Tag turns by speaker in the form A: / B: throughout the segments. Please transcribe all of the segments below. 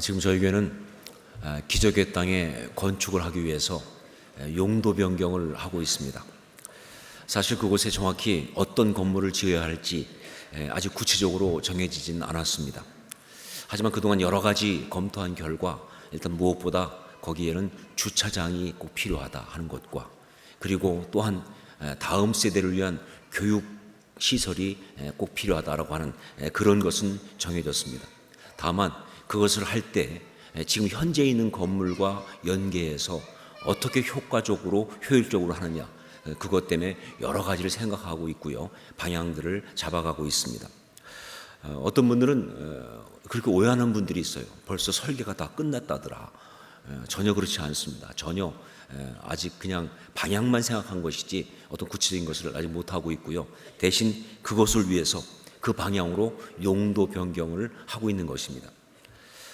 A: 지금 저희 교회는 기적의 땅에 건축을 하기 위해서 용도 변경을 하고 있습니다. 사실 그곳에 정확히 어떤 건물을 지어야 할지 아직 구체적으로 정해지진 않았습니다. 하지만 그동안 여러 가지 검토한 결과 일단 무엇보다 거기에는 주차장이 꼭 필요하다 하는 것과, 그리고 또한 다음 세대를 위한 교육 시설이 꼭 필요하다라고 하는 그런 것은 정해졌습니다. 다만 그것을 할 때 지금 현재 있는 건물과 연계해서 어떻게 효과적으로 효율적으로 하느냐, 그것 때문에 여러 가지를 생각하고 있고요, 방향들을 잡아가고 있습니다. 어떤 분들은 그렇게 오해하는 분들이 있어요. 벌써 설계가 다 끝났다더라. 전혀 그렇지 않습니다. 전혀 아직 그냥 방향만 생각한 것이지 어떤 구체적인 것을 아직 못하고 있고요. 대신 그것을 위해서 그 방향으로 용도 변경을 하고 있는 것입니다.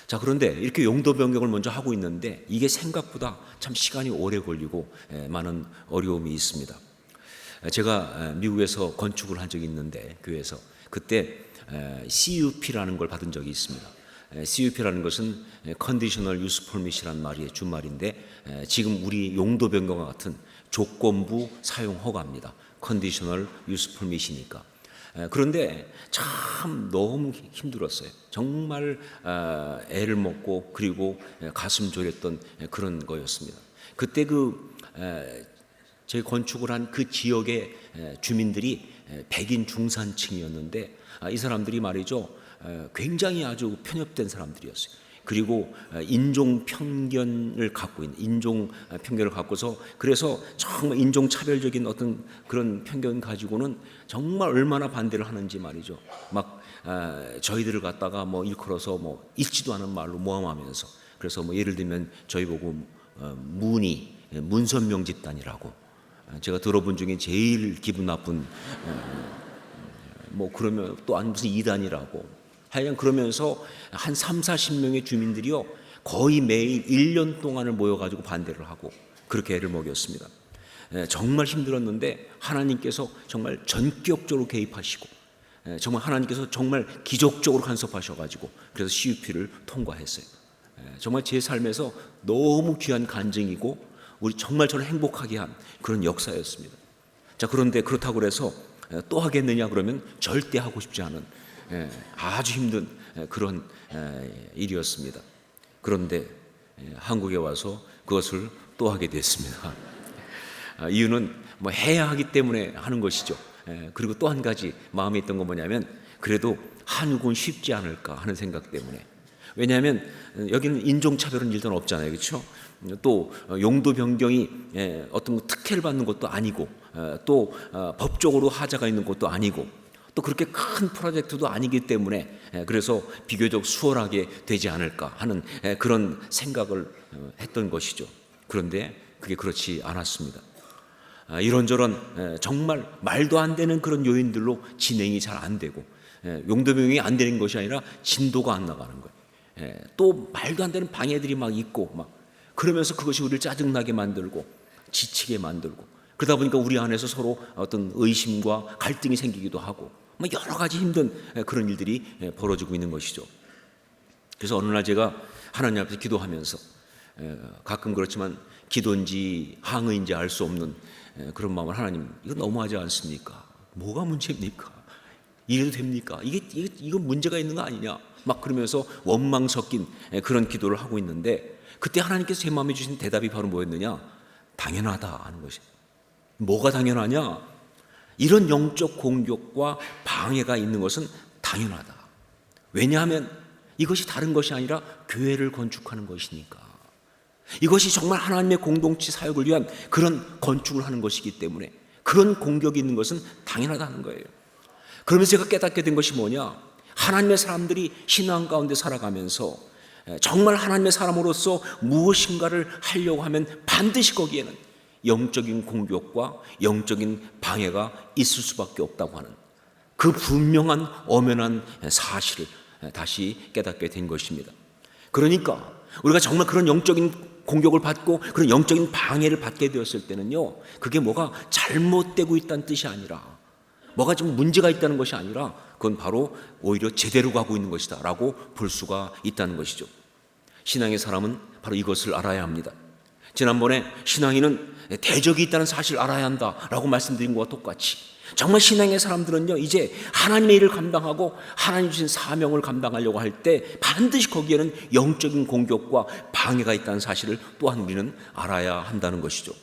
A: 자, 그런데 이렇게 용도 변경을 먼저 하고 있는데 이게 생각보다 참 시간이 오래 걸리고 많은 어려움이 있습니다. 제가 미국에서 건축을 한 적이 있는데, 교회에서 그때 CUP라는 걸 받은 적이 있습니다. CUP라는 것은 Conditional Use Permit이라는 말이 준말인데, 지금 우리 용도 변경과 같은 조건부 사용 허가입니다. Conditional Use Permit이니까. 그런데 참 너무 힘들었어요. 정말 애를 먹고 그리고 가슴 졸였던 그런 거였습니다. 그때 제 건축을 한 그 지역의 주민들이 백인 중산층이었는데, 이 사람들이 말이죠, 굉장히 아주 편협된 사람들이었어요. 그리고 인종 편견을 갖고서, 그래서 정말 인종 차별적인 어떤 그런 편견 가지고는 정말 얼마나 반대를 하는지 말이죠. 막 저희들을 갖다가 일컬어서 읽지도 않은 말로 모함하면서, 그래서 예를 들면 저희 보고 문선명 집단이라고, 제가 들어본 중에 제일 기분 나쁜 그러면 또 무슨 이단이라고, 하여간 그러면서 한 30-40명의 주민들이요, 거의 매일 1년 동안을 모여가지고 반대를 하고 그렇게 애를 먹였습니다. 정말 힘들었는데 하나님께서 정말 전격적으로 개입하시고, 정말 하나님께서 정말 기적적으로 간섭하셔가지고 그래서 CUP를 통과했어요. 정말 제 삶에서 너무 귀한 간증이고, 우리 정말 저를 행복하게 한 그런 역사였습니다. 자, 그런데 그렇다고 해서 또 하겠느냐 그러면 절대 하고 싶지 않은 아주 힘든 그런 일이었습니다. 그런데 한국에 와서 그것을 또 하게 됐습니다. 이유는 해야 하기 때문에 하는 것이죠. 그리고 또 한 가지 마음에 있던 건 뭐냐면, 그래도 한국은 쉽지 않을까 하는 생각 때문에. 왜냐하면 여기는 인종차별은 일단 없잖아요, 그렇죠? 또 용도 변경이 어떤 특혜를 받는 것도 아니고, 또 법적으로 하자가 있는 것도 아니고, 또 그렇게 큰 프로젝트도 아니기 때문에 그래서 비교적 수월하게 되지 않을까 하는 그런 생각을 했던 것이죠. 그런데 그게 그렇지 않았습니다. 이런저런 정말 말도 안 되는 그런 요인들로 진행이 잘 안 되고, 용도 변경이 안 되는 것이 아니라 진도가 안 나가는 거예요. 또 말도 안 되는 방해들이 막 있고, 그러면서 그것이 우리를 짜증나게 만들고 지치게 만들고, 그러다 보니까 우리 안에서 서로 어떤 의심과 갈등이 생기기도 하고, 여러 가지 힘든 그런 일들이 벌어지고 있는 것이죠. 그래서 어느 날 제가 하나님 앞에서 기도하면서, 가끔 그렇지만 기도인지 항의인지 알 수 없는 그런 마음을, 하나님, 이거 너무하지 않습니까? 뭐가 문제입니까? 이래도 됩니까? 이거 문제가 있는 거 아니냐? 그러면서 원망 섞인 그런 기도를 하고 있는데, 그때 하나님께서 제 마음에 주신 대답이 바로 뭐였느냐? 당연하다 하는 것이. 뭐가 당연하냐? 이런 영적 공격과 방해가 있는 것은 당연하다. 왜냐하면 이것이 다른 것이 아니라 교회를 건축하는 것이니까. 이것이 정말 하나님의 공동체 사역을 위한 그런 건축을 하는 것이기 때문에 그런 공격이 있는 것은 당연하다는 거예요. 그러면서 제가 깨닫게 된 것이 뭐냐? 하나님의 사람들이 신앙 가운데 살아가면서 정말 하나님의 사람으로서 무엇인가를 하려고 하면 반드시 거기에는 영적인 공격과 영적인 방해가 있을 수밖에 없다고 하는 그 분명한 엄연한 사실을 다시 깨닫게 된 것입니다. 그러니까 우리가 정말 그런 영적인 공격을 받고 그런 영적인 방해를 받게 되었을 때는요, 그게 뭐가 잘못되고 있다는 뜻이 아니라, 뭐가 좀 문제가 있다는 것이 아니라, 그건 바로 오히려 제대로 가고 있는 것이다 라고 볼 수가 있다는 것이죠. 신앙의 사람은 바로 이것을 알아야 합니다. 지난번에 신앙인은 대적이 있다는 사실을 알아야 한다라고 말씀드린 것과 똑같이 정말 신앙의 사람들은요, 이제 하나님의 일을 감당하고 하나님 주신 사명을 감당하려고 할 때 반드시 거기에는 영적인 공격과 방해가 있다는 사실을 또한 우리는 알아야 한다는 것이죠.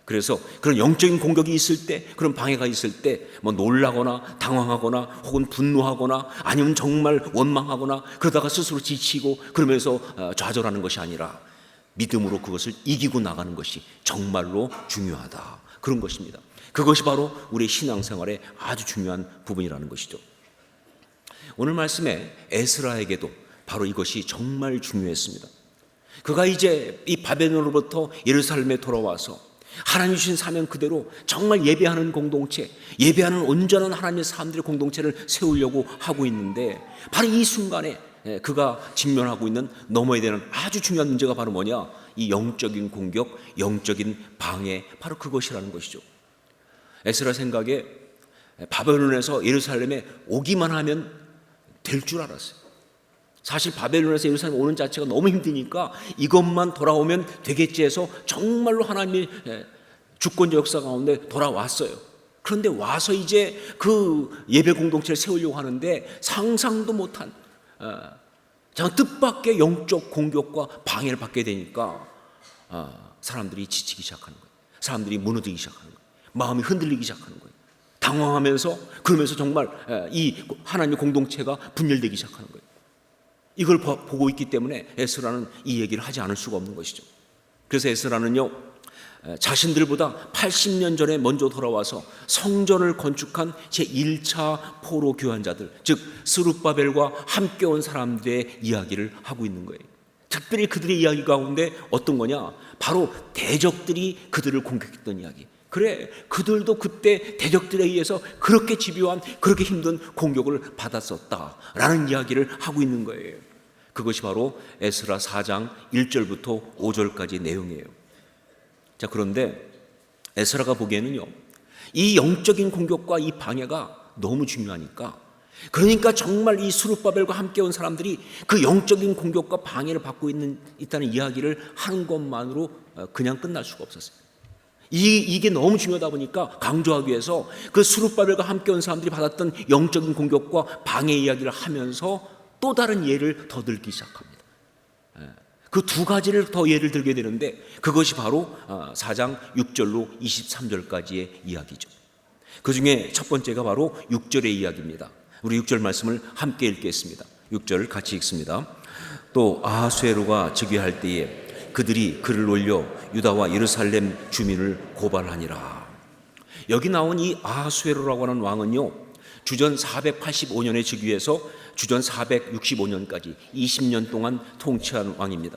A: 그래서 그런 영적인 공격이 있을 때, 그런 방해가 있을 때 뭐 놀라거나 당황하거나 혹은 분노하거나 아니면 정말 원망하거나 그러다가 스스로 지치고 그러면서 좌절하는 것이 아니라 믿음으로 그것을 이기고 나가는 것이 정말로 중요하다, 그런 것입니다. 그것이 바로 우리의 신앙생활의 아주 중요한 부분이라는 것이죠. 오늘 말씀에 에스라에게도 바로 이것이 정말 중요했습니다. 그가 이제 이 바벨론으로부터 예루살렘에 돌아와서 하나님 주신 사명 그대로 정말 예배하는 공동체, 예배하는 온전한 하나님의 사람들의 공동체를 세우려고 하고 있는데, 바로 이 순간에 그가 직면하고 있는 넘어야 되는 아주 중요한 문제가 바로 뭐냐? 이 영적인 공격, 영적인 방해, 바로 그것이라는 것이죠. 에스라 생각에 바벨론에서 예루살렘에 오기만 하면 될 줄 알았어요. 사실 바벨론에서 예루살렘 오는 자체가 너무 힘드니까 이것만 돌아오면 되겠지 해서 정말로 하나님의 주권적 역사 가운데 돌아왔어요. 그런데 와서 이제 그 예배 공동체를 세우려고 하는데 상상도 못한 정말 뜻밖의 영적 공격과 방해를 받게 되니까 사람들이 지치기 시작하는 거예요. 사람들이 무너지기 시작하는 거예요. 마음이 흔들리기 시작하는 거예요. 당황하면서, 그러면서 정말 이 하나님의 공동체가 분열되기 시작하는 거예요. 이걸 보고 있기 때문에 에스라는 이 얘기를 하지 않을 수가 없는 것이죠. 그래서 에스라는요, 자신들보다 80년 전에 먼저 돌아와서 성전을 건축한 제1차 포로 교환자들, 즉 스룹바벨과 함께 온 사람들의 이야기를 하고 있는 거예요. 특별히 그들의 이야기 가운데 어떤 거냐? 바로 대적들이 그들을 공격했던 이야기. 그래, 그들도 그때 대적들에 의해서 그렇게 집요한, 그렇게 힘든 공격을 받았었다라는 이야기를 하고 있는 거예요. 그것이 바로 에스라 4장 1절부터 5절까지의 내용이에요. 자, 그런데 에스라가 보기에는요, 이 영적인 공격과 이 방해가 너무 중요하니까, 그러니까 정말 이 스룹바벨과 함께 온 사람들이 그 영적인 공격과 방해를 받고 있다는 이야기를 하는 것만으로 그냥 끝날 수가 없었어요. 이게 너무 중요하다 보니까 강조하기 위해서 그 스룹바벨과 함께 온 사람들이 받았던 영적인 공격과 방해 이야기를 하면서 또 다른 예를 더 들기 시작합니다. 그 두 가지를 더 예를 들게 되는데, 그것이 바로 4장 6절로 23절까지의 이야기죠. 그 중에 첫 번째가 바로 6절의 이야기입니다. 우리 6절 말씀을 함께 읽겠습니다. 6절 같이 읽습니다. 또 아하수에로가 즉위할 때에 그들이 글을 올려 유다와 예루살렘 주민을 고발하니라. 여기 나온 이 아하수에로라고 하는 왕은요, 주전 485년에 즉위해서 주전 465년까지 20년 동안 통치한 왕입니다.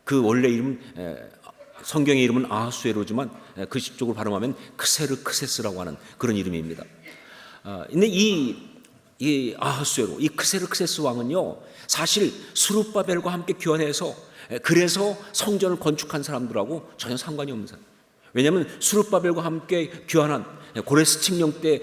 A: 그 원래 이름, 성경의 이름은 아하수에로지만 그쪽으로 발음하면 크세르크세스라고 하는 그런 이름입니다. 근데 이 아하수에로, 이 크세르크세스 왕은요, 사실 스룹바벨과 함께 교환해서 그래서 성전을 건축한 사람들하고 전혀 상관이 없는 사람. 왜냐하면 스룹바벨과 함께 교환한 고레스 칙령 때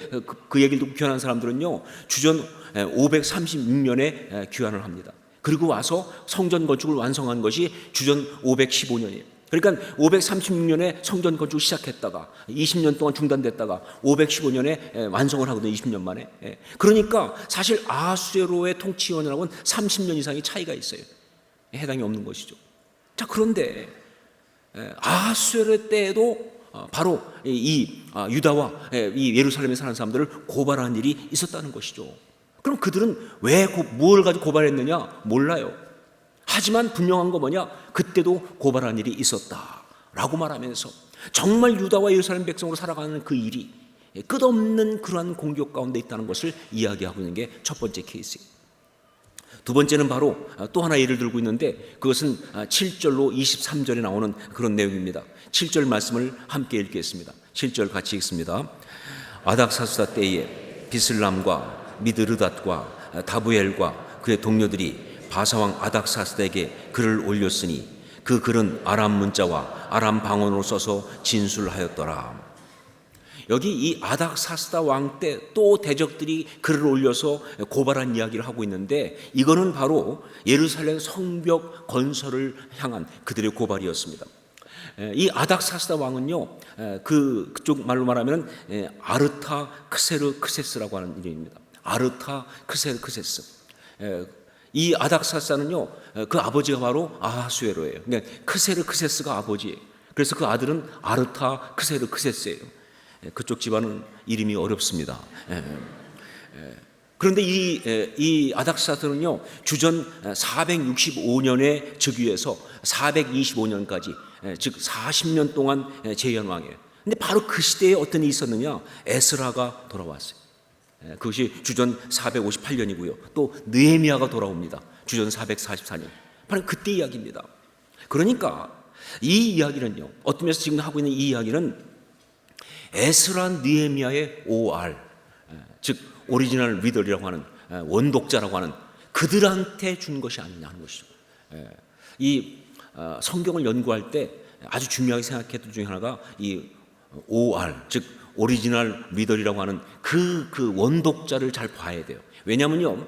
A: 그 얘기를 듣고 교환한 사람들은요, 주전 536년에 교환을 합니다. 그리고 와서 성전 건축을 완성한 것이 주전 515년이에요. 그러니까 536년에 성전 건축을 시작했다가 20년 동안 중단됐다가 515년에 완성을 하거든요. 20년 만에. 그러니까 사실 아하수에로의 통치원하고는 30년 이상의 차이가 있어요. 해당이 없는 것이죠. 자, 그런데 아하수에로 때에도 바로 이 유다와 이 예루살렘에 사는 사람들을 고발한 일이 있었다는 것이죠. 그럼 그들은 왜 뭘 가지고 고발했느냐? 몰라요. 하지만 분명한 거 뭐냐? 그때도 고발한 일이 있었다라고 말하면서 정말 유다와 예루살렘 백성으로 살아가는 그 일이 끝없는 그러한 공격 가운데 있다는 것을 이야기하고 있는 게 첫 번째 케이스예요. 두 번째는 바로 또 하나 예를 들고 있는데, 그것은 7절로 23절에 나오는 그런 내용입니다. 7절 말씀을 함께 읽겠습니다. 7절 같이 읽습니다. 아닥사스다 때에 비슬람과 미드르닷과 다부엘과 그의 동료들이 바사왕 아닥사스다에게 글을 올렸으니 그 글은 아람 문자와 아람 방언으로 써서 진술하였더라. 여기 이 아닥사스다 왕 때 또 대적들이 글을 올려서 고발한 이야기를 하고 있는데, 이거는 바로 예루살렘 성벽 건설을 향한 그들의 고발이었습니다. 이 아닥사스다 왕은요, 그쪽 말로 말하면 아르타크세르크세스라고 하는 이름입니다. 아르타크세르크세스. 이 아닥사스다는요, 그 아버지가 바로 아하수에로예요. 그러니까 크세르크세스가 아버지예요. 그래서 그 아들은 아르타크세르크세스예요. 그쪽 집안은 이름이 어렵습니다. 그런데 이 아닥사스다는요, 주전 465년에 즉위해서 425년까지, 즉 40년 동안 재현 왕이에요. 근데 바로 그 시대에 어떤 일이 있었느냐? 에스라가 돌아왔어요. 그것이 주전 458년이고요. 또 느헤미야가 돌아옵니다. 주전 444년. 바로 그때 이야기입니다. 그러니까 이 이야기는요, 어떤 면에서 지금 하고 있는 이 이야기는 에스라 느헤미야의 OR, 즉 오리지널 리더라고 하는, 원독자라고 하는 그들한테 준 것이 아니냐 하는 것이죠. 이 성경을 연구할 때 아주 중요하게 생각했던 중에 하나가 이 OR, 즉 오리지널 리더라고 하는 그 원독자를 잘 봐야 돼요. 왜냐하면요,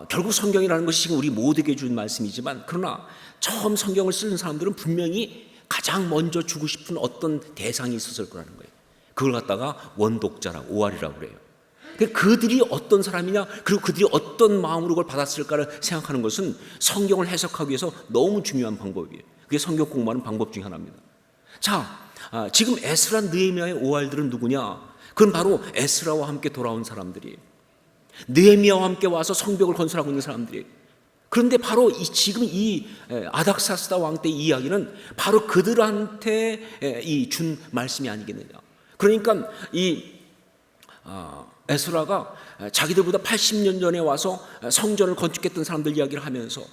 A: 결국 성경이라는 것이 지금 우리 모두에게 준 말씀이지만, 그러나 처음 성경을 쓰는 사람들은 분명히 가장 먼저 주고 싶은 어떤 대상이 있었을 거라는 거예요. 그걸 갖다가 원독자라고, OR이라고 그래요. 그들이 어떤 사람이냐, 그리고 그들이 어떤 마음으로 그걸 받았을까를 생각하는 것은 성경을 해석하기 위해서 너무 중요한 방법이에요. 그게 성경 공부하는 방법 중에 하나입니다. 자, 지금 에스라 느헤미야의 OR들은 누구냐? 그건 바로 에스라와 함께 돌아온 사람들이에요. 느헤미야와 함께 와서 성벽을 건설하고 있는 사람들이에요. 그런데 바로 지금 이 아닥사스다 왕 때 이야기는 바로 그들한테 준 말씀이 아니겠느냐. 그러니까 이 에스라가 자기들보다 80년 전에 와서 성전을 건축했던 사람들 이야기를 하면서,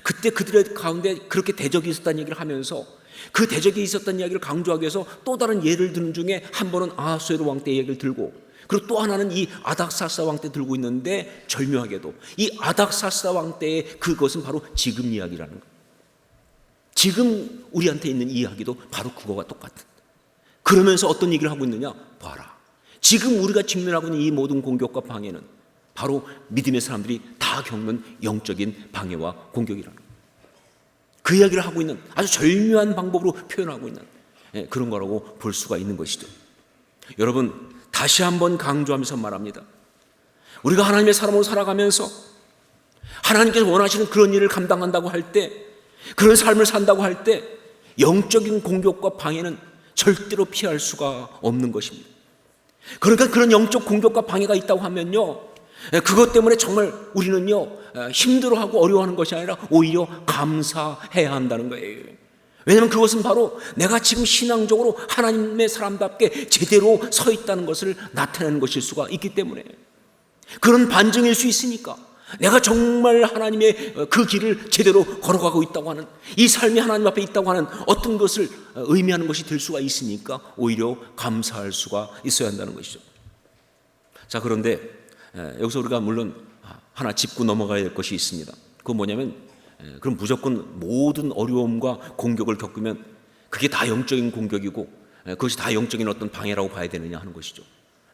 A: 그때 그들의 가운데 그렇게 대적이 있었다는 얘기를 하면서, 그 대적이 있었다는 이야기를 강조하기 위해서 또 다른 예를 드는 중에 한 번은 아하수에로 왕 때 얘기를 들고, 그리고 또 하나는 이 아닥사스다 왕 때 들고 있는데, 절묘하게도 이 아닥사스다 왕 때의 그것은 바로 지금 이야기라는 거예요. 지금 우리한테 있는 이야기도 바로 그거와 똑같은. 그러면서 어떤 얘기를 하고 있느냐? 봐라, 지금 우리가 직면하고 있는 이 모든 공격과 방해는 바로 믿음의 사람들이 다 겪는 영적인 방해와 공격이라는 거예요. 그 이야기를 하고 있는, 아주 절묘한 방법으로 표현하고 있는 그런 거라고 볼 수가 있는 것이죠. 여러분, 다시 한번 강조하면서 말합니다. 우리가 하나님의 사람으로 살아가면서 하나님께서 원하시는 그런 일을 감당한다고 할 때, 그런 삶을 산다고 할 때, 영적인 공격과 방해는 절대로 피할 수가 없는 것입니다. 그러니까 그런 영적 공격과 방해가 있다고 하면요, 그것 때문에 정말 우리는요, 힘들어하고 어려워하는 것이 아니라 오히려 감사해야 한다는 거예요. 왜냐하면 그것은 바로 내가 지금 신앙적으로 하나님의 사람답게 제대로 서 있다는 것을 나타내는 것일 수가 있기 때문에, 그런 반증일 수 있으니까, 내가 정말 하나님의 그 길을 제대로 걸어가고 있다고 하는, 이 삶이 하나님 앞에 있다고 하는 어떤 것을 의미하는 것이 될 수가 있으니까 오히려 감사할 수가 있어야 한다는 것이죠. 자, 그런데 여기서 우리가 물론 하나 짚고 넘어가야 될 것이 있습니다. 그건 뭐냐면, 그럼 무조건 모든 어려움과 공격을 겪으면 그게 다 영적인 공격이고 그것이 다 영적인 어떤 방해라고 봐야 되느냐 하는 것이죠.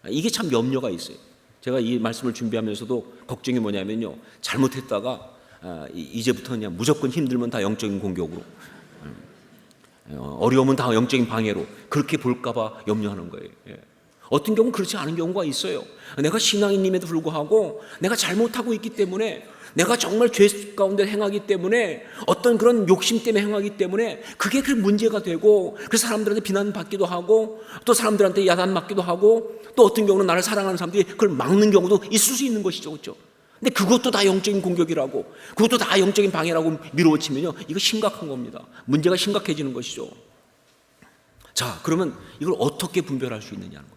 A: 이게 참 염려가 있어요. 제가 이 말씀을 준비하면서도 걱정이 뭐냐면요, 잘못했다가 이제부터 그냥 무조건 힘들면 다 영적인 공격으로, 어려움은 다 영적인 방해로 그렇게 볼까봐 염려하는 거예요. 어떤 경우는 그렇지 않은 경우가 있어요. 내가 신앙인임에도 불구하고 내가 잘못하고 있기 때문에, 내가 정말 죄 가운데 행하기 때문에, 어떤 그런 욕심 때문에 행하기 때문에 그게 그 문제가 되고, 그래서 사람들한테 비난받기도 하고, 또 사람들한테 야단맞기도 하고, 또 어떤 경우는 나를 사랑하는 사람들이 그걸 막는 경우도 있을 수 있는 것이죠. 그렇죠? 근데 그것도 다 영적인 공격이라고, 그것도 다 영적인 방해라고 밀어붙이면요, 이거 심각한 겁니다. 문제가 심각해지는 것이죠. 자, 그러면 이걸 어떻게 분별할 수 있느냐는 거예요.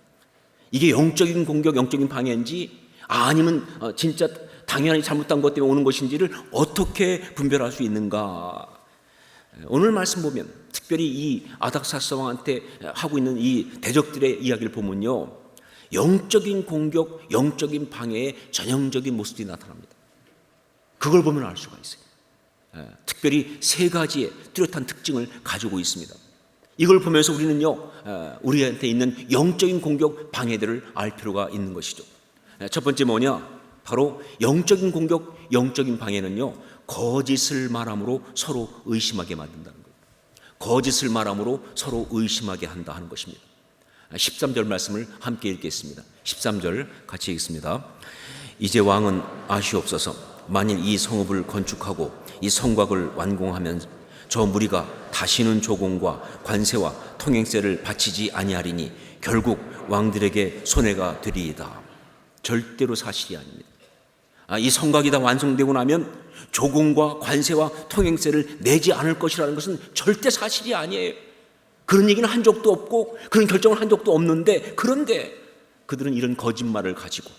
A: 이게 영적인 공격, 영적인 방해인지 아니면 진짜 당연히 잘못한 것 때문에 오는 것인지를 어떻게 분별할 수 있는가. 오늘 말씀 보면 특별히 이 아닥사스다 왕한테 하고 있는 이 대적들의 이야기를 보면요, 영적인 공격, 영적인 방해의 전형적인 모습이 나타납니다. 그걸 보면 알 수가 있어요. 특별히 세 가지의 뚜렷한 특징을 가지고 있습니다. 이걸 보면서 우리는요, 우리한테 있는 영적인 공격 방해들을 알 필요가 있는 것이죠. 첫 번째 뭐냐? 바로 영적인 공격, 영적인 방해는요, 거짓을 말함으로 서로 의심하게 만든다는 거예요. 거짓을 말함으로 서로 의심하게 한다 하는 것입니다. 13절 말씀을 함께 읽겠습니다. 13절 같이 읽습니다. 이제 왕은 아시옵소서. 만일 이 성읍을 건축하고 이 성곽을 완공하면 저 무리가 다시는 조공과 관세와 통행세를 바치지 아니하리니 결국 왕들에게 손해가 되리이다. 절대로 사실이 아닙니다. 이 성곽이 다 완성되고 나면 조공과 관세와 통행세를 내지 않을 것이라는 것은 절대 사실이 아니에요. 그런 얘기는 한 적도 없고 그런 결정을 한 적도 없는데, 그런데 그들은 이런 거짓말을 가지고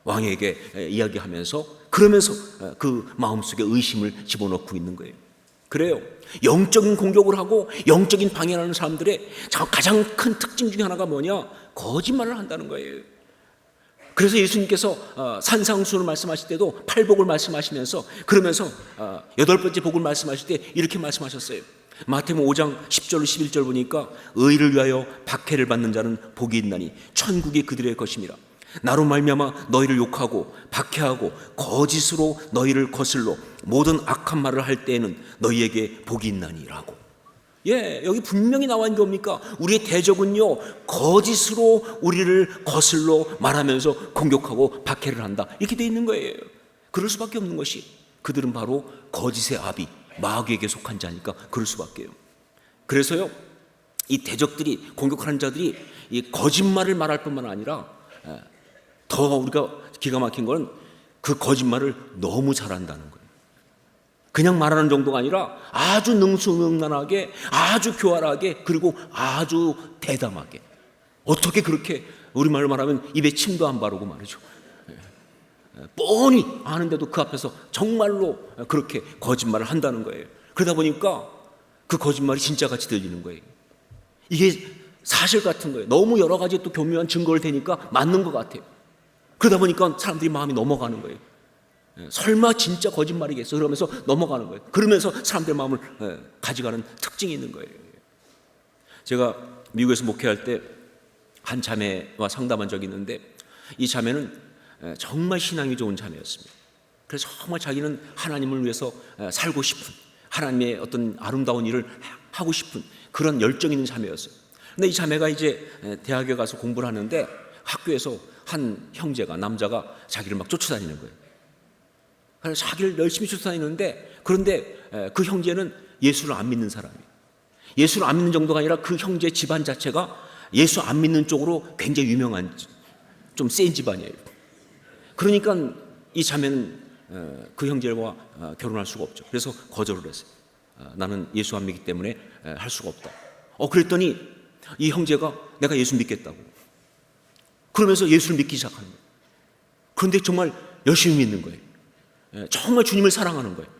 A: 왕에게 이야기하면서, 그러면서 그 마음속에 의심을 집어넣고 있는 거예요. 그래요. 영적인 공격을 하고 영적인 방해를 하는 사람들의 가장 큰 특징 중에 하나가 뭐냐? 거짓말을 한다는 거예요. 그래서 예수님께서 산상수훈을 말씀하실 때도 팔복을 말씀하시면서, 그러면서 8번째 복을 말씀하실 때 이렇게 말씀하셨어요. 마태복음 5장 10절 11절 보니까 의를 위하여 박해를 받는 자는 복이 있나니 천국이 그들의 것임이라. 나로 말미암아 너희를 욕하고 박해하고 거짓으로 너희를 거슬러 모든 악한 말을 할 때에는 너희에게 복이 있나니라고. 여기 분명히 나와 있는 게 뭡니까? 우리의 대적은요, 거짓으로 우리를 거슬러 말하면서 공격하고 박해를 한다, 이렇게 돼 있는 거예요. 그럴 수밖에 없는 것이, 그들은 바로 거짓의 아비 마귀에게 속한 자니까 그럴 수밖에요. 그래서요, 이 대적들이, 공격하는 자들이 이 거짓말을 말할 뿐만 아니라 더 우리가 기가 막힌 건 그 거짓말을 너무 잘한다는 거예요. 그냥 말하는 정도가 아니라 아주 능수능란하게, 아주 교활하게, 그리고 아주 대담하게. 어떻게 그렇게, 우리말로 말하면 입에 침도 안 바르고 말이죠. 뻔히 아는데도 그 앞에서 정말로 그렇게 거짓말을 한다는 거예요. 그러다 보니까 그 거짓말이 진짜같이 들리는 거예요. 이게 사실 같은 거예요. 너무 여러 가지 또 교묘한 증거를 대니까 맞는 것 같아요. 그러다 보니까 사람들이 마음이 넘어가는 거예요. 설마 진짜 거짓말이겠어? 그러면서 넘어가는 거예요. 그러면서 사람들의 마음을 가져가는 특징이 있는 거예요. 제가 미국에서 목회할 때 한 자매와 상담한 적이 있는데, 이 자매는 정말 신앙이 좋은 자매였습니다. 그래서 정말 자기는 하나님을 위해서 살고 싶은, 하나님의 어떤 아름다운 일을 하고 싶은 그런 열정 있는 자매였어요. 근데 이 자매가 이제 대학에 가서 공부를 하는데, 학교에서 한 형제가, 남자가 자기를 막 쫓아다니는 거예요. 그래서 자기를 열심히 쫓아다니는데, 그런데 그 형제는 예수를 안 믿는 사람이에요. 예수를 안 믿는 정도가 아니라 그 형제 집안 자체가 예수 안 믿는 쪽으로 굉장히 유명한 좀 센 집안이에요. 그러니까 이 자매는 그 형제와 결혼할 수가 없죠. 그래서 거절을 했어요. 나는 예수 안 믿기 때문에 할 수가 없다. 그랬더니 이 형제가 내가 예수 믿겠다고 그러면서 예수를 믿기 시작하는 거예요. 그런데 정말 열심히 믿는 거예요. 정말 주님을 사랑하는 거예요.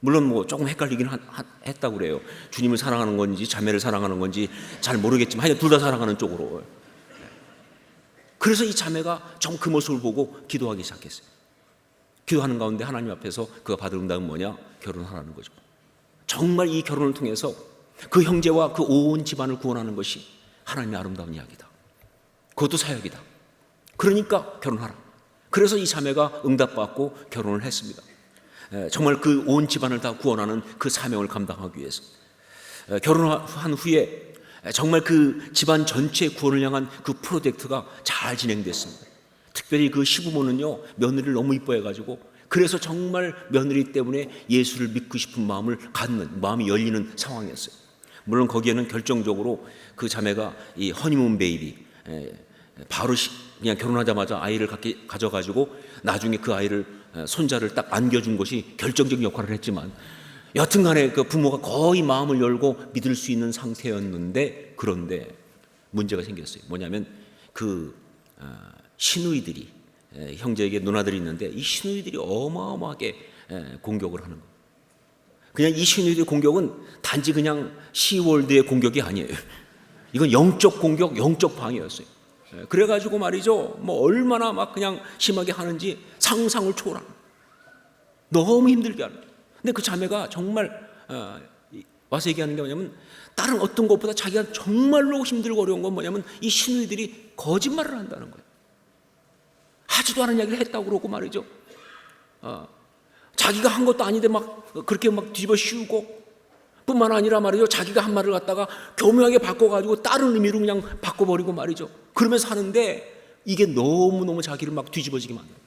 A: 물론 뭐 조금 헷갈리긴 했다고 그래요. 주님을 사랑하는 건지 자매를 사랑하는 건지 잘 모르겠지만 하여튼 둘 다 사랑하는 쪽으로. 그래서 이 자매가 좀 그 모습을 보고 기도하기 시작했어요. 기도하는 가운데 하나님 앞에서 그가 받을 응답은 뭐냐? 결혼하라는 거죠. 정말 이 결혼을 통해서 그 형제와 그 온 집안을 구원하는 것이 하나님의 아름다운 이야기다. 그것도 사역이다. 그러니까 결혼하라. 그래서 이 자매가 응답받고 결혼을 했습니다. 정말 그 온 집안을 다 구원하는 그 사명을 감당하기 위해서 결혼한 후에 정말 그 집안 전체 구원을 향한 그 프로젝트가 잘 진행됐습니다. 특별히 그 시부모는요, 며느리를 너무 이뻐해가지고, 그래서 정말 며느리 때문에 예수를 믿고 싶은 마음을 갖는, 마음이 열리는 상황이었어요. 물론 거기에는 결정적으로 그 자매가 이 허니문 베이비, 바로 그냥 결혼하자마자 아이를 가져가지고 나중에 그 아이를, 손자를 딱 안겨준 것이 결정적인 역할을 했지만, 여튼간에 그 부모가 거의 마음을 열고 믿을 수 있는 상태였는데, 그런데 문제가 생겼어요. 뭐냐면 그 시누이들이, 형제에게 누나들이 있는데 이 시누이들이 어마어마하게 공격을 하는 거예요. 그냥 이 시누이들의 공격은 단지 그냥 시월드의 공격이 아니에요. 이건 영적 공격, 영적 방해였어요. 그래가지고 말이죠, 뭐 얼마나 막 그냥 심하게 하는지 상상을 초월합니다. 너무 힘들게 하는. 근데 그 자매가 정말 와서 얘기하는 게 뭐냐면 다른 어떤 것보다 자기가 정말로 힘들고 어려운 건 뭐냐면 이 시누이들이 거짓말을 한다는 거예요. 하지도 않은 이야기를 했다고 그러고 말이죠. 자기가 한 것도 아닌데 막 그렇게 막 뒤집어 씌우고, 뿐만 아니라 말이죠, 자기가 한 말을 갖다가 교묘하게 바꿔가지고 다른 의미로 그냥 바꿔버리고 말이죠. 그러면서 하는데 이게 너무너무 자기를 막 뒤집어지게 만들어요.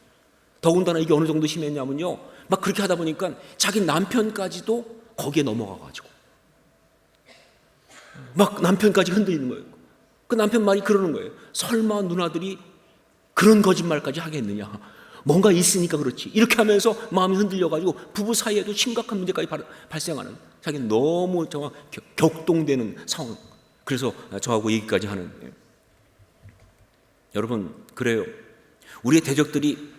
A: 더군다나 이게 어느 정도 심했냐면요, 막 그렇게 하다 보니까 자기 남편까지도 거기에 넘어가가지고 막 남편까지 흔들리는 거예요. 그 남편 말이 그러는 거예요. 설마 누나들이 그런 거짓말까지 하겠느냐, 뭔가 있으니까 그렇지, 이렇게 하면서 마음이 흔들려가지고 부부 사이에도 심각한 문제까지 발생하는, 자기는 너무 정말 격동되는 상황. 그래서 저하고 얘기까지 하는 거예요. 여러분, 그래요. 우리의 대적들이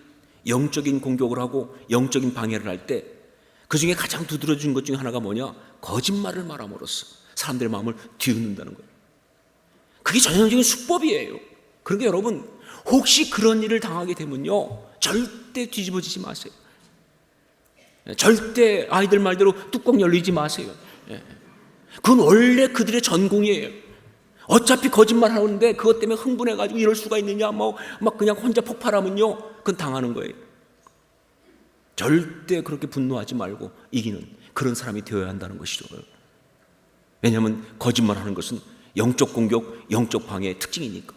A: 영적인 공격을 하고 영적인 방해를 할 때 그 중에 가장 두드러진 것 중에 하나가 뭐냐, 거짓말을 말함으로써 사람들의 마음을 뒤흔든다는 거예요. 그게 전형적인 수법이에요. 그러니까 여러분, 혹시 그런 일을 당하게 되면요, 절대 뒤집어지지 마세요. 절대 아이들 말대로 뚜껑 열리지 마세요. 그건 원래 그들의 전공이에요. 어차피 거짓말 하는데 그것 때문에 흥분해가지고 이럴 수가 있느냐, 막 그냥 혼자 폭발하면요, 그건 당하는 거예요. 절대 그렇게 분노하지 말고 이기는 그런 사람이 되어야 한다는 것이죠. 왜냐하면 거짓말 하는 것은 영적 공격, 영적 방해의 특징이니까.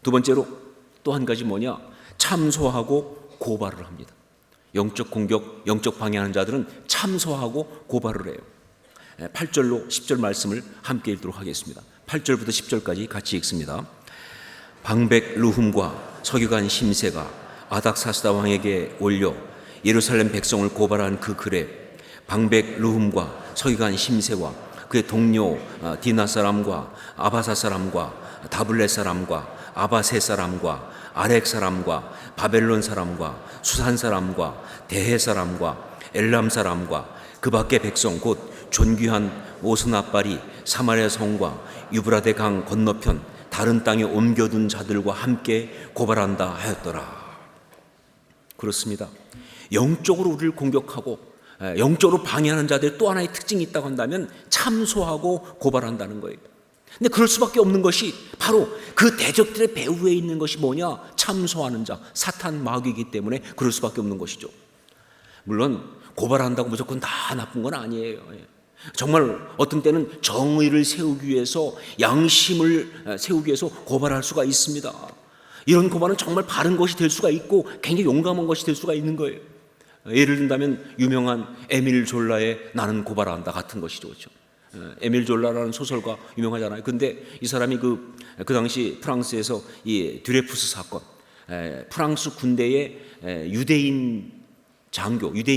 A: 두 번째로 또 한 가지 뭐냐, 참소하고 고발을 합니다. 영적 공격, 영적 방해하는 자들은 참소하고 고발을 해요. 8절로 10절 말씀을 함께 읽도록 하겠습니다. 8절부터 10절까지 같이 읽습니다. 방백 르훔과 서기관 심세가 아닥사스다 왕에게 올려 예루살렘 백성을 고발한 그 글에 방백 르훔과 서기관 심세와 그의 동료 디나 사람과 아바사 사람과 다블렛 사람과 아바세 사람과 아렉 사람과 바벨론 사람과 수산 사람과 대해 사람과 엘람 사람과 그 밖의 백성 곧 존귀한 오스나발이 사마리아 성과 유브라데 강 건너편 다른 땅에 옮겨둔 자들과 함께 고발한다 하였더라. 그렇습니다. 영적으로 우리를 공격하고 영적으로 방해하는 자들의 또 하나의 특징이 있다고 한다면 참소하고 고발한다는 거예요. 근데 그럴 수밖에 없는 것이 바로 그 대적들의 배후에 있는 것이 뭐냐, 참소하는 자, 사탄 마귀이기 때문에 그럴 수밖에 없는 것이죠. 물론 고발한다고 무조건 다 나쁜 건 아니에요. 정말 어떤 때는 정의를 세우기 위해서, 양심을 세우기 위해서 고발할 수가 있습니다. 이런 고발은 정말 바른 것이 될 수가 있고 굉장히 용감한 것이 될 수가 있는 거예요. 예를 든다면 유명한 에밀 졸라의 나는 고발한다 같은 것이죠. 그렇죠? 에밀 졸라라는 소설가 유명하잖아요. 근데 이 사람이 그 당시 프랑스에서 이 드레푸스 사건, 프랑스 군대의 유대인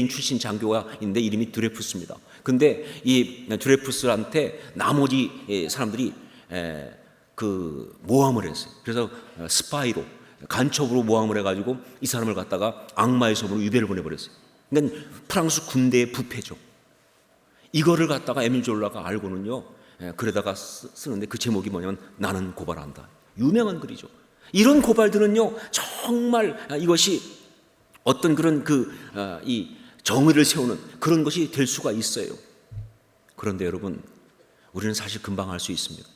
A: 출신 장교가 있는데 이름이 드레푸스입니다. 근데 이 드레푸스한테 나머지 사람들이 모함을 했어요. 그래서 스파이로, 간첩으로 모함을 해가지고 이 사람을 갖다가 악마의 섬으로 유배를 보내버렸어요. 그러니까 프랑스 군대의 부패죠. 이거를 갖다가 에밀 졸라가 알고는요, 글에다가 쓰는데 그 제목이 뭐냐면 나는 고발한다. 유명한 글이죠. 이런 고발들은요, 정말 이것이 어떤 그런 이 정의를 세우는 그런 것이 될 수가 있어요. 그런데 여러분, 우리는 사실 금방 알 수 있습니다.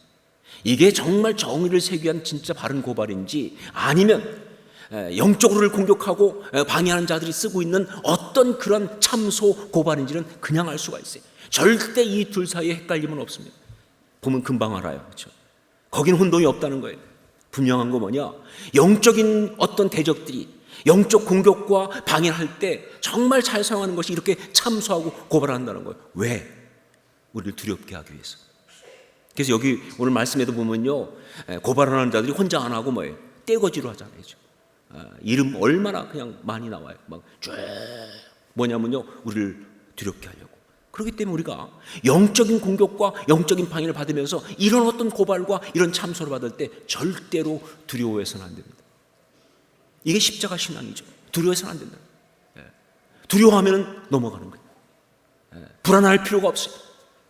A: 이게 정말 정의를 세우기 위한 진짜 바른 고발인지, 아니면 영적으로를 공격하고 방해하는 자들이 쓰고 있는 어떤 그런 참소 고발인지는 그냥 알 수가 있어요. 절대 이 둘 사이에 헷갈림은 없습니다. 보면 금방 알아요. 그렇죠? 거기는 혼동이 없다는 거예요. 분명한 거 뭐냐, 영적인 어떤 대적들이 영적 공격과 방해를 할 때 정말 잘 사용하는 것이 이렇게 참소하고 고발한다는 거예요. 왜? 우리를 두렵게 하기 위해서. 그래서 여기 오늘 말씀에도 보면요, 고발하는 자들이 혼자 안 하고 뭐예요? 떼거지로 하잖아요. 이름 얼마나 그냥 많이 나와요. 막 뭐냐면요, 우리를 두렵게 하려고. 그렇기 때문에 우리가 영적인 공격과 영적인 방해를 받으면서 이런 어떤 고발과 이런 참소를 받을 때 절대로 두려워해서는 안 됩니다. 이게 십자가 신앙이죠. 두려워해서는 안 된다. 두려워하면 넘어가는 거예요. 불안할 필요가 없어요.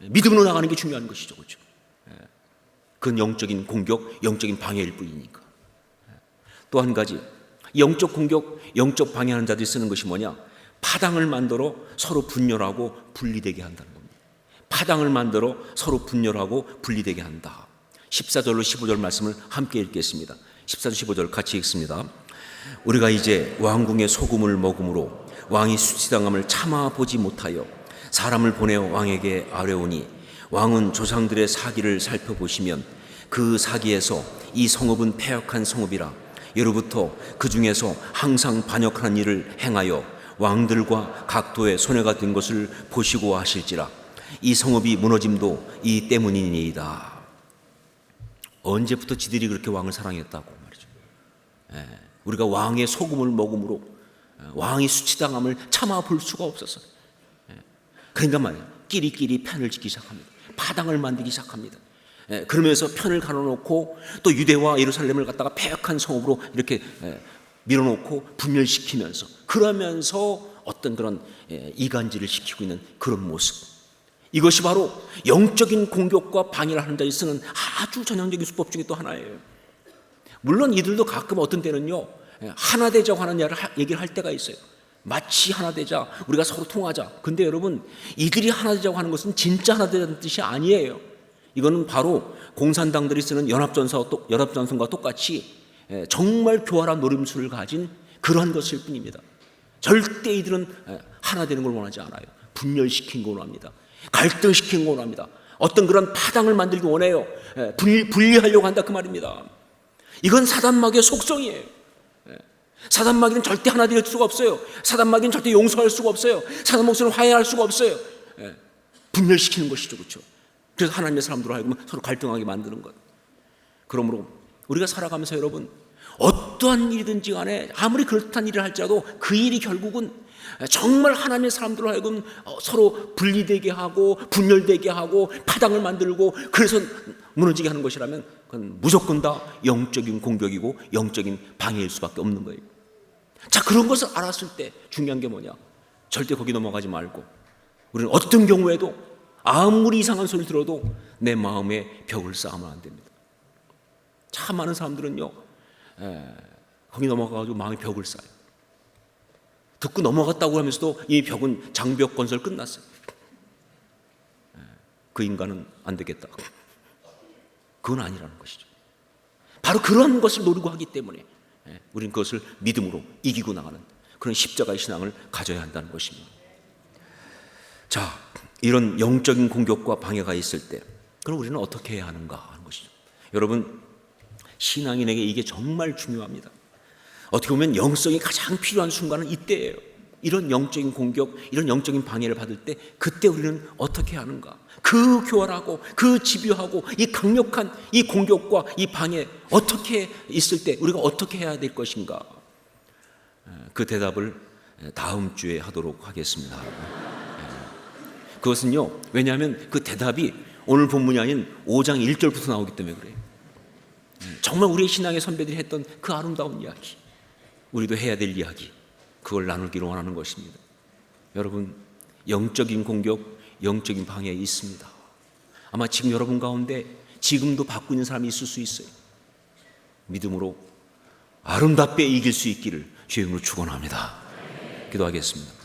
A: 믿음으로 나가는 게 중요한 것이죠. 그렇죠? 그건 영적인 공격, 영적인 방해일 뿐이니까. 또 한 가지, 영적 공격, 영적 방해하는 자들이 쓰는 것이 뭐냐, 파당을 만들어 서로 분열하고 분리되게 한다는 겁니다. 파당을 만들어 서로 분열하고 분리되게 한다. 14절로 15절 말씀을 함께 읽겠습니다. 14절 15절 같이 읽습니다. 우리가 이제 왕궁의 소금을 먹음으로 왕이 수치당함을 참아보지 못하여 사람을 보내어 왕에게 아뢰오니 왕은 조상들의 사기를 살펴보시면 그 사기에서 이 성읍은 패역한 성읍이라 예로부터 그 중에서 항상 반역하는 일을 행하여 왕들과 각도의 손해가 된 것을 보시고 하실지라 이 성읍이 무너짐도 이 때문이니이다. 언제부터 지들이 그렇게 왕을 사랑했다고 말이죠. 우리가 왕의 소금을 먹음으로 왕이 수치당함을 참아볼 수가 없었어요. 그러니까 말이에요. 끼리끼리 편을 짓기 시작합니다. 파당을 만들기 시작합니다. 그러면서 편을 가로놓고 또 유대와 예루살렘을 갖다가 패역한 성읍으로 이렇게 밀어놓고 분열시키면서 그러면서 어떤 그런 이간질을 시키고 있는 그런 모습. 이것이 바로 영적인 공격과 방해를 하는 자에 쓰는 아주 전형적인 수법 중에 또 하나예요. 물론 이들도 가끔 어떤 때는요 하나 되자고 하는 얘기를 할 때가 있어요. 마치 하나 되자, 우리가 서로 통하자. 근데 여러분, 이들이 하나 되자고 하는 것은 진짜 하나 되자는 뜻이 아니에요. 이거는 바로 공산당들이 쓰는 연합전선과 똑같이 정말 교활한 노림수를 가진 그러한 것일 뿐입니다. 절대 이들은 하나 되는 걸 원하지 않아요. 분열시키는 걸 원합니다. 갈등시키는 걸 원합니다. 어떤 그런 파당을 만들기 원해요. 분리하려고 한다 그 말입니다. 이건 사단마귀의 속성이에요. 사단마귀는 절대 하나 될 수가 없어요. 사단마귀는 절대 용서할 수가 없어요. 사단 목소리는 화해할 수가 없어요. 분열시키는 것이죠. 그렇죠? 그래서 하나님의 사람들로 하여금 서로 갈등하게 만드는 것. 그러므로 우리가 살아가면서 여러분 어떠한 일이든지 간에 아무리 그렇다는 일을 할지라도 그 일이 결국은 정말 하나님의 사람들로 하여금 서로 분리되게 하고 분열되게 하고 파당을 만들고 그래서 무너지게 하는 것이라면 그건 무조건 다 영적인 공격이고 영적인 방해일 수밖에 없는 거예요. 자, 그런 것을 알았을 때 중요한 게 뭐냐? 절대 거기 넘어가지 말고 우리는 어떤 경우에도 아무리 이상한 소리 들어도 내 마음에 벽을 쌓으면 안 됩니다. 참 많은 사람들은요 거기 넘어가가지고 마음에 벽을 쌓아요. 듣고 넘어갔다고 하면서도 이 벽은 장벽 건설 끝났어요. 그 인간은 안 되겠다. 그건 아니라는 것이죠. 바로 그런 것을 노리고 하기 때문에 우리는 그것을 믿음으로 이기고 나가는 그런 십자가의 신앙을 가져야 한다는 것입니다. 자, 이런 영적인 공격과 방해가 있을 때 그럼 우리는 어떻게 해야 하는가 하는 것이죠. 여러분, 신앙인에게 이게 정말 중요합니다. 어떻게 보면 영성이 가장 필요한 순간은 이때예요. 이런 영적인 공격, 이런 영적인 방해를 받을 때 그때 우리는 어떻게 하는가? 그 교활하고 그 집요하고 이 강력한 이 공격과 이 방해 어떻게 있을 때 우리가 어떻게 해야 될 것인가? 그 대답을 다음 주에 하도록 하겠습니다. 그것은요, 왜냐하면 그 대답이 오늘 본문이 아닌 5장 1절부터 나오기 때문에 그래요. 정말 우리의 신앙의 선배들이 했던 그 아름다운 이야기, 우리도 해야 될 이야기, 그걸 나누기를 원하는 것입니다. 여러분, 영적인 공격, 영적인 방해 있습니다. 아마 지금 여러분 가운데 지금도 받고 있는 사람이 있을 수 있어요. 믿음으로 아름답게 이길 수 있기를 주의 이름으로 축원합니다. 기도하겠습니다.